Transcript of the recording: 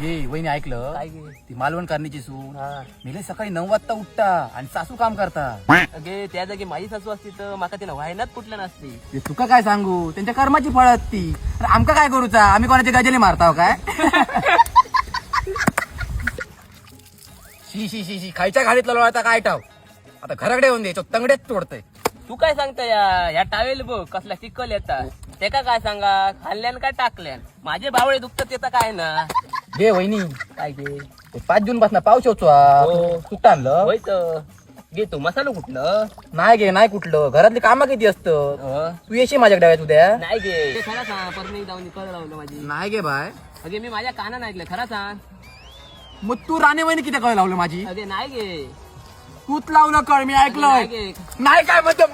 घे वहिनी ऐकलं काय गे ती मालवण करण्याची सून हा मेले सकाळी 9 वाजता उठता आणि सासू काम करता. अगे त्या जागी माझी सासू असती तर माका तिला व्हायनाच कुठल्या नसती. ते तुका काय सांगू त्यांच्या कर्माची फळ असती. अरे आमका काय करूचा आम्ही कोणाची गजली मारताव काय. शी शी शी शी खायच्या गाडीतला लोळाता काय टाव आता घराकडे येऊन द्यायचो तंगड्यात तोडतय. तू काय सांगता या टावेल बघ कसला चिकल येतात ते काय सांगा खाल्ल्यान काय टाकल्यान माझे बावळे दुखतात येतं काय ना. घे वहिनी काय गे 5 जून पासून पाऊस होतो हो. सुट्टा आणलं होय तर गे तू मसाला कुठलं नाही गे नाही कुठलं घरातली कामं किती असतं. तू येशील माझ्याकडे डाव्यात उद्या. नाही गे ते खरं सांग परत मी जाऊन कळ लावलं माझी. नाही गे बाय अगे मी माझ्या कानानं ऐकलं खरं सांग. मग तू राणे वहिनी किती कळ लावलं माझी. अगे नाही गे तूच लावलं कळ मी ऐकलं नाही गे नाही काय म्हणतो